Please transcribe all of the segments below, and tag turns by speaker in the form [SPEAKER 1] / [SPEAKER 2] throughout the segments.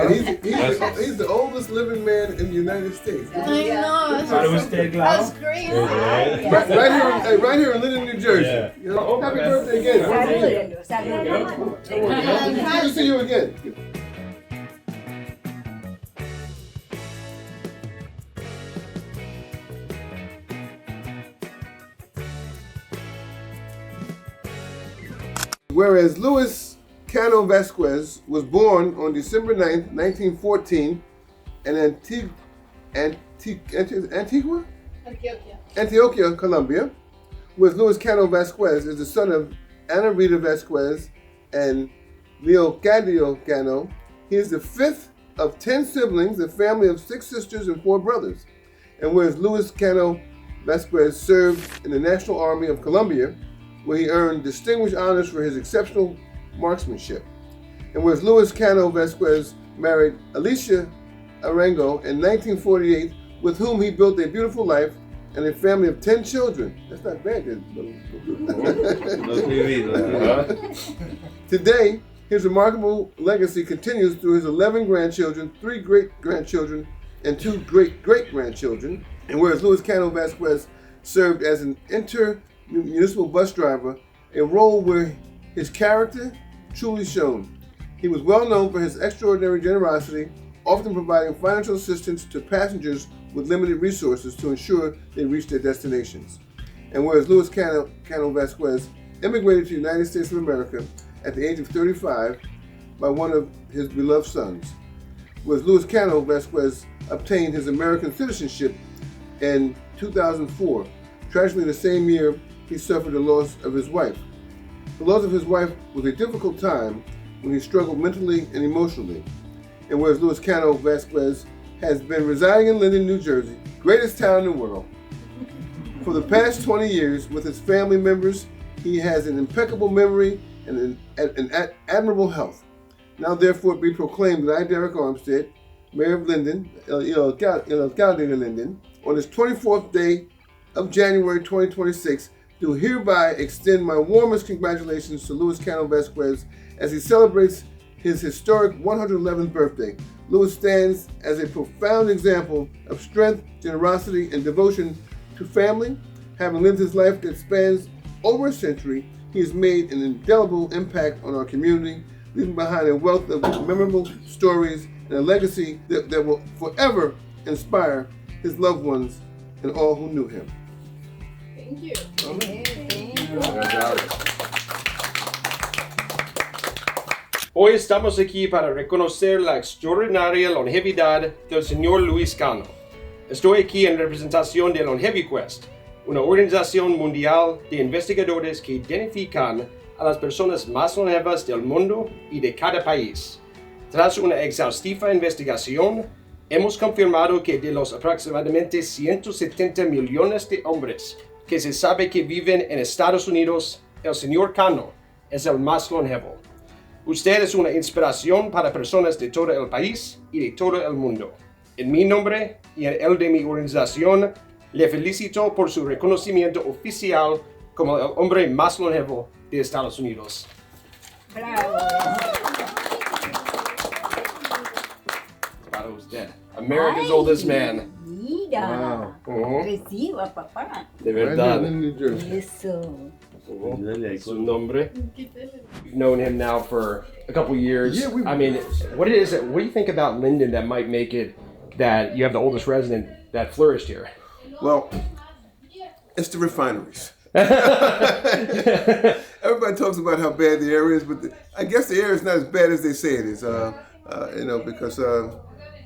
[SPEAKER 1] He's the oldest living man in the United States.
[SPEAKER 2] I know. That's great.
[SPEAKER 1] Right here in Linden, New Jersey.
[SPEAKER 3] Yeah.
[SPEAKER 1] You know, happy birthday again. Good to see you again. Whereas Luis Cano Vasquez was born on December 9th, 1914 in Antioquia, Colombia, whereas Luis Cano Vasquez is the son of Ana Rita Vasquez and Leocadio Cano. He is the fifth of 10 siblings, a family of 6 sisters and 4 brothers. And whereas Luis Cano Vasquez served in the National Army of Colombia, where he earned distinguished honors for his exceptional marksmanship. And whereas Luis Cano Vasquez married Alicia Arango in 1948, with whom he built a beautiful life and a family of 10 children. That's not bad, is it? Today, his remarkable legacy continues through his 11 grandchildren, 3 great-grandchildren, and 2 great-great-grandchildren. And whereas Luis Cano Vasquez served as an municipal bus driver, a role where his character truly shone. He was well known for his extraordinary generosity, often providing financial assistance to passengers with limited resources to ensure they reach their destinations. And whereas Luis Cano Vasquez immigrated to the United States of America at the age of 35 by one of his beloved sons, whereas Luis Cano Vasquez obtained his American citizenship in 2004. Tragically, the same year, he suffered the loss of his wife. The loss of his wife was a difficult time when he struggled mentally and emotionally. And whereas Luis Cano Vasquez has been residing in Linden, New Jersey, greatest town in the world, for the past 20 years with his family members, he has an impeccable memory and an admirable health. Now therefore be proclaimed that I, Derek Armstead, Mayor of Linden, Alcalde de Linden, on this 24th day of January 2026, do hereby extend my warmest congratulations to Luis Cano Vasquez as he celebrates his historic 111th birthday. Luis stands as a profound example of strength, generosity, and devotion to family. Having lived his life that spans over a century, he has made an indelible impact on our community, leaving behind a wealth of memorable stories and a legacy that will forever inspire his loved ones and all who knew him.
[SPEAKER 2] Thank you.
[SPEAKER 3] Hoy estamos aquí para reconocer la extraordinaria longevidad del señor Luis Cano. Estoy aquí en representación de LongeviQuest, una organización mundial de investigadores que identifican a las personas más longevas del mundo y de cada país. Tras una exhaustiva investigación, hemos confirmado que de los aproximadamente 170 millones de hombres que se sabe que viven en Estados Unidos, el señor Cano es el más longevo. Usted es una inspiración para personas de todo el país y de todo el mundo. En mi nombre y en el de mi organización, le felicito por su reconocimiento oficial como el hombre más longevo de Estados Unidos.
[SPEAKER 4] Bravo.
[SPEAKER 3] Para usted, America's oldest man.
[SPEAKER 4] Mira,
[SPEAKER 1] Wow.
[SPEAKER 4] reciba, papá.
[SPEAKER 3] De verdad.
[SPEAKER 1] Right here in New Jersey.
[SPEAKER 4] Eso.
[SPEAKER 3] Su nombre. We've known him now for a couple years.
[SPEAKER 1] Yeah,
[SPEAKER 3] I mean, what do you think about Linden that might make it that you have the oldest resident that flourished here?
[SPEAKER 1] Well, it's the refineries. Everybody talks about how bad the air is, but I guess the air is not as bad as they say it is. Because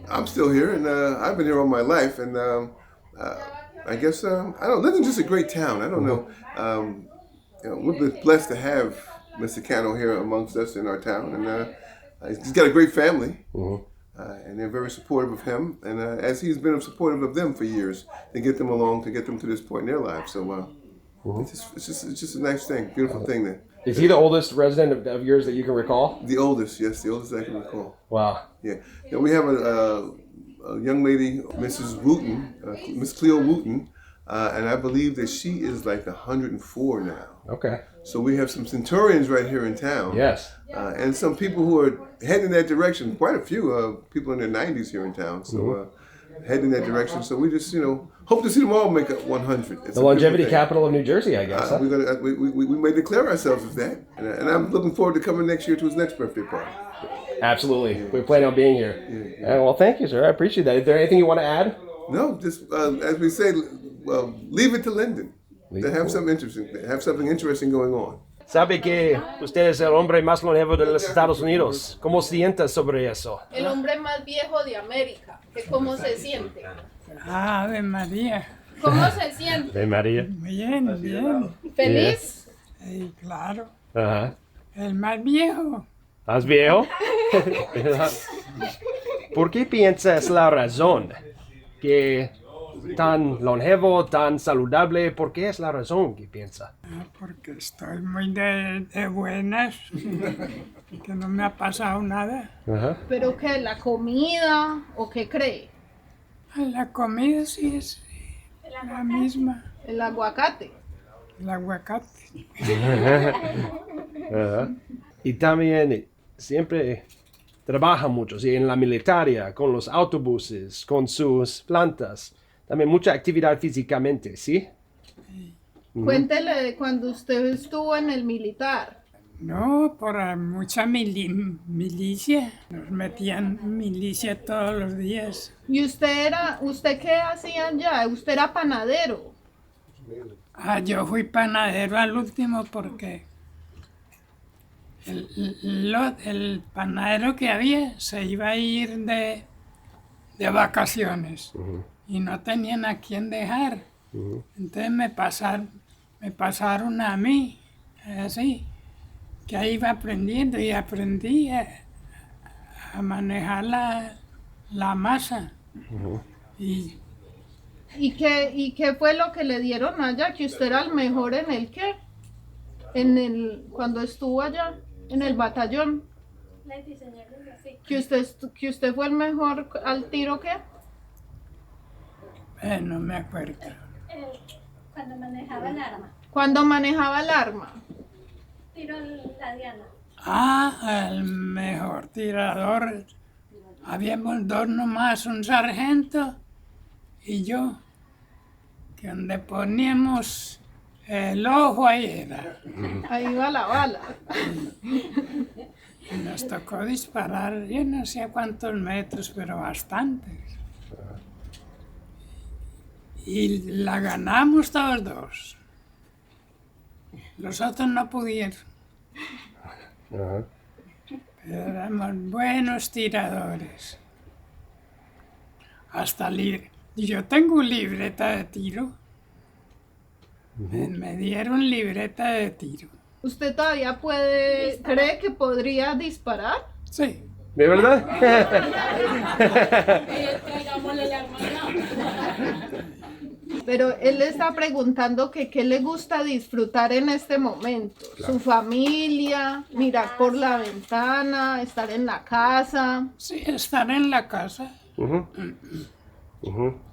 [SPEAKER 1] I'm still here, and I've been here all my life, and I guess Linden's just a great town. I don't know. We've been blessed to have Mr. Cano here amongst us in our town, and he's got a great family, and they're very supportive of him, and as he's been supportive of them for years, to get them along, to get them to this point in their lives. So it's just a nice thing, beautiful thing. That
[SPEAKER 3] Is he the oldest resident of yours that you can recall?
[SPEAKER 1] the oldest, yes, the oldest I can recall.
[SPEAKER 3] Wow.
[SPEAKER 1] Yeah. Now we have a young lady, Mrs. Wooten, Miss Cleo Wooten, and I believe that she is like 104 now.
[SPEAKER 3] Okay.
[SPEAKER 1] So we have some centurions right here in town.
[SPEAKER 3] Yes.
[SPEAKER 1] And some people who are heading in that direction. Quite a few people in their 90s here in town. So heading in that direction. So we just, hope to see them all make up 100. It's
[SPEAKER 3] The longevity capital of New Jersey, I guess. Huh?
[SPEAKER 1] We may declare ourselves as that. And I'm looking forward to coming next year to his next birthday party.
[SPEAKER 3] Absolutely. We plan on being here. Well, thank you, sir. I appreciate that. Is there anything you want to add?
[SPEAKER 1] No, just as we say, leave it to Linden to have something interesting going on.
[SPEAKER 3] Sabe que usted es el hombre más longevo de los Estados Unidos. ¿Cómo siente sobre eso?
[SPEAKER 2] El hombre más viejo de América. ¿Cómo se siente?
[SPEAKER 5] Ave María.
[SPEAKER 2] ¿Cómo se siente?
[SPEAKER 3] De María.
[SPEAKER 5] Bien, bien.
[SPEAKER 2] ¿Feliz?
[SPEAKER 5] Sí, claro.
[SPEAKER 3] Ajá.
[SPEAKER 5] El más viejo.
[SPEAKER 3] ¿Más viejo? ¿Por qué piensas la razón que tan longevo, tan saludable? ¿Por qué es la razón que piensa?
[SPEAKER 5] Porque estoy muy de buenas. Que no me ha pasado nada.
[SPEAKER 3] Ajá.
[SPEAKER 2] ¿Pero qué? ¿La comida o qué cree?
[SPEAKER 5] La comida sí es la misma.
[SPEAKER 2] El aguacate.
[SPEAKER 5] El aguacate.
[SPEAKER 3] Ajá. Y también siempre trabaja mucho, ¿sí? En la militaria, con los autobuses, con sus plantas. También mucha actividad físicamente, ¿sí?
[SPEAKER 2] Cuéntele de cuando usted estuvo en el militar.
[SPEAKER 5] No, por mucha milicia. Nos metían milicia todos los días.
[SPEAKER 2] ¿Y usted qué hacía allá? ¿Usted era panadero?
[SPEAKER 5] Yo fui panadero al último porque el panadero que había se iba a ir de vacaciones y no tenían a quién dejar. Entonces me pasaron a mí, así, que ahí iba aprendiendo y aprendí a manejar la masa.
[SPEAKER 2] ¿Y qué fue lo que le dieron allá? ¿Que usted era el mejor en el qué? Cuando estuvo allá, en el batallón. ¿Que usted fue el mejor al tiro qué?
[SPEAKER 5] No me acuerdo.
[SPEAKER 6] Cuando manejaba el arma.
[SPEAKER 2] Cuando manejaba el arma.
[SPEAKER 6] Tiro la diana.
[SPEAKER 5] El mejor tirador. Habíamos dos nomás, un sargento y yo, que donde poníamos el ojo ahí era.
[SPEAKER 2] Ahí va la bala.
[SPEAKER 5] Y nos tocó disparar, yo no sé a cuántos metros, pero bastantes. Y la ganamos todos dos. Los otros no pudieron.
[SPEAKER 3] Ajá.
[SPEAKER 5] Pero éramos buenos tiradores. Hasta yo tengo libreta de tiro. Me dieron libreta de tiro.
[SPEAKER 2] ¿Usted todavía cree que podría disparar?
[SPEAKER 5] Sí.
[SPEAKER 3] ¿De verdad?
[SPEAKER 2] Pero él le está preguntando que qué le gusta disfrutar en este momento.
[SPEAKER 3] Claro.
[SPEAKER 2] Su familia, mirar por la ventana, estar en la casa.
[SPEAKER 5] Sí, estar en la casa.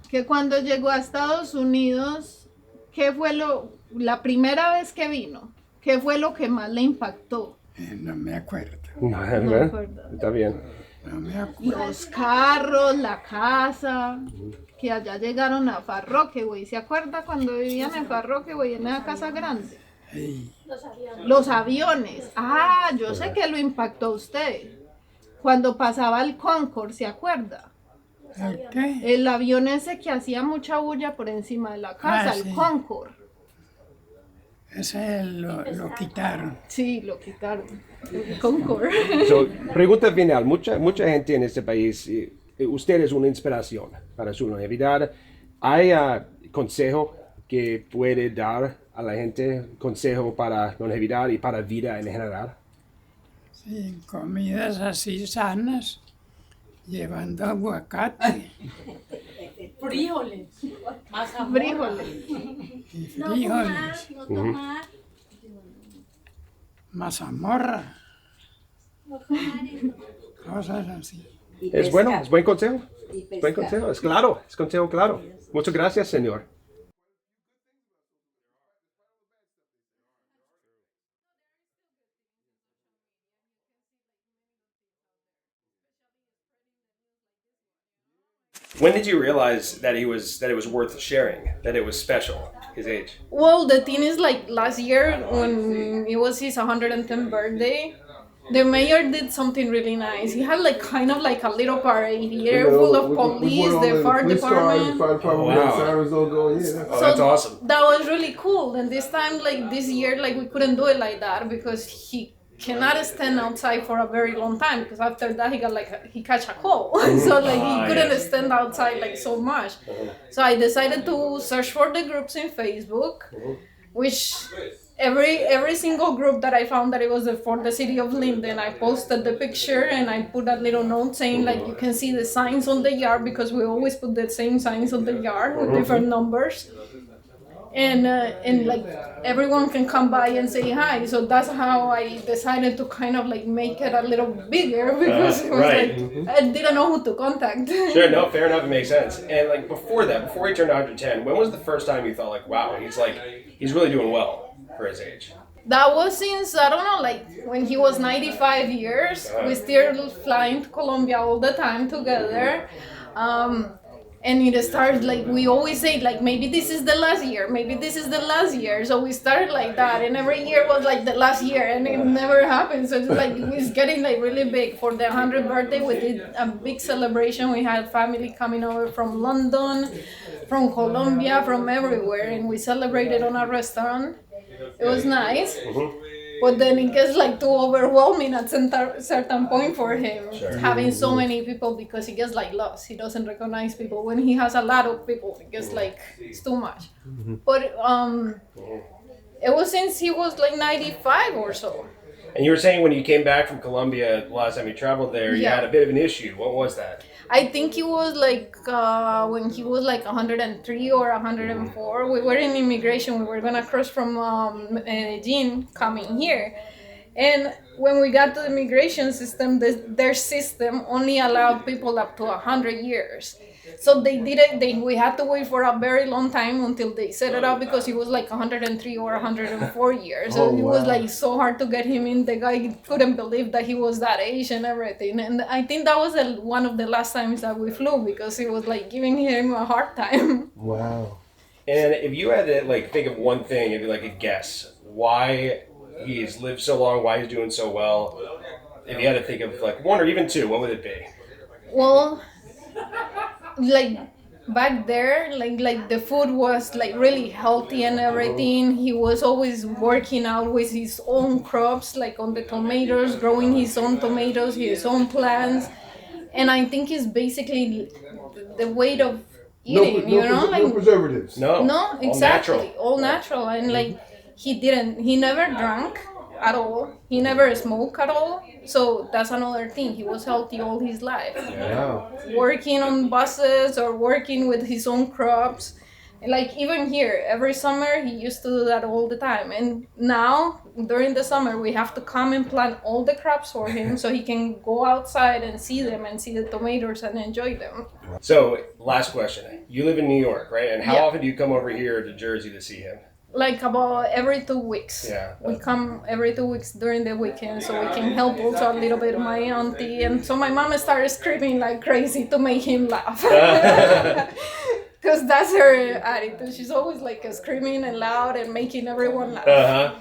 [SPEAKER 2] Que cuando llegó a Estados Unidos, ¿qué fue la primera vez que vino? ¿Qué fue lo que más le impactó?
[SPEAKER 5] No me acuerdo.
[SPEAKER 3] No me acuerdo. Está bien.
[SPEAKER 5] No me acuerdo.
[SPEAKER 2] Los carros, la casa, que allá llegaron a Farroque, güey. ¿Se acuerda cuando vivían en Farroque, güey, en esa casa grande?
[SPEAKER 5] Sí.
[SPEAKER 2] Los aviones. Yo sé que lo impactó a usted. Cuando pasaba el Concorde, ¿se acuerda?
[SPEAKER 5] ¿El qué?
[SPEAKER 2] El avión ese que hacía mucha bulla por encima de la casa,
[SPEAKER 5] Sí.
[SPEAKER 2] el Concorde.
[SPEAKER 5] Ese lo quitaron.
[SPEAKER 2] Sí, lo quitaron. El Concorde.
[SPEAKER 3] Pregunta final. Mucha gente en este país, usted es una inspiración para su longevidad. ¿Hay consejo que puede dar a la gente, consejo para longevidad y para vida en general?
[SPEAKER 5] Sí, comidas así sanas, llevando aguacate
[SPEAKER 6] Frijoles.
[SPEAKER 2] Frijoles.
[SPEAKER 5] y
[SPEAKER 6] No
[SPEAKER 5] frijoles,
[SPEAKER 6] tomar.
[SPEAKER 5] mazamorra,
[SPEAKER 6] No tomar eso.
[SPEAKER 5] cosas así.
[SPEAKER 3] ¿Es bueno? ¿Es buen consejo?
[SPEAKER 4] Y
[SPEAKER 3] Buen consejo. Es claro. Es consejo claro. Muchas gracias, señor. When did you realize that it was worth sharing, that it was special, his age?
[SPEAKER 2] Well, the thing is, like, last year when it was his 110th birthday, the mayor did something really nice. He had like kind of like a little parade here full of police, the fire department.
[SPEAKER 1] Fire department,
[SPEAKER 3] Wow.
[SPEAKER 1] sirens all going. Yeah.
[SPEAKER 3] Oh, that's awesome.
[SPEAKER 2] That was really cool. And this time, like this year, like we couldn't do it like that because he cannot stand outside for a very long time because after that he catch a cold. So like he couldn't stand outside like so much. So I decided to search for the groups in Facebook, which every single group that I found that it was for the city of Linden, I posted the picture and I put that little note saying like you can see the signs on the yard because we always put the same signs on the yard with different numbers. And like everyone can come by and say hi. So that's how I decided to kind of like make it a little bigger because it was
[SPEAKER 3] right.
[SPEAKER 2] like I didn't know who to contact.
[SPEAKER 3] Sure, no, fair enough, it makes sense. And like before he turned 110, when was the first time you thought like, wow, he's really doing well for his age?
[SPEAKER 2] That was since, I don't know, like when he was 95 years. We still flying to Colombia all the time together. And it started like, we always say like, maybe this is the last year, maybe this is the last year. So we started like that, and every year was like the last year, and it never happened. So it's like, it's getting like really big. For the 100th birthday, we did a big celebration. We had family coming over from London, from Colombia, from everywhere, and we celebrated on a restaurant. It was nice. But then it gets like too overwhelming at certain point for him, having so many people, because he gets like lost. He doesn't recognize people. When he has a lot of people, it gets like, it's too much. But it was since he was like 95 or so.
[SPEAKER 3] And you were saying when you came back from Colombia last time you traveled there, you had a bit of an issue. What was that?
[SPEAKER 2] I think it was like when he was like 103 or 104. We were in immigration. We were gonna cross from Medellin coming here, and when we got to the immigration system, their system only allowed people up to 100 years. So they did it. We had to wait for a very long time until they set it up because he was like 103 or 104 years. So it was like so hard to get him in. The guy couldn't believe that he was that age and everything. And I think that was one of the last times that we flew because it was like giving him a hard time.
[SPEAKER 1] Wow.
[SPEAKER 3] And if you had to like think of one thing, if like a guess, why he's lived so long, why he's doing so well, if you had to think of like one or even two, what would it be?
[SPEAKER 2] Well, like back there, like the food was like really healthy and everything. He was always working out with his own crops, like on the tomatoes, growing his own tomatoes, his own plants. And I think it's basically the way of eating,
[SPEAKER 1] No preservatives.
[SPEAKER 2] No, exactly, all natural. And like he never drank at all. He never smoked at all. So that's another thing. He was healthy all his life.
[SPEAKER 1] Wow.
[SPEAKER 2] Working on buses or working with his own crops. Like even here, every summer he used to do that all the time. And now during the summer we have to come and plant all the crops for him so he can go outside and see them and see the tomatoes and enjoy them.
[SPEAKER 3] So last question. You live in New York, right? And how often do you come over here to Jersey to see him?
[SPEAKER 2] Like about every 2 weeks.
[SPEAKER 3] Yeah.
[SPEAKER 2] We come every 2 weeks during the weekend so we can help also a little bit my auntie. And so my mom started screaming like crazy to make him laugh. Because that's her attitude. She's always like screaming and loud and making everyone laugh.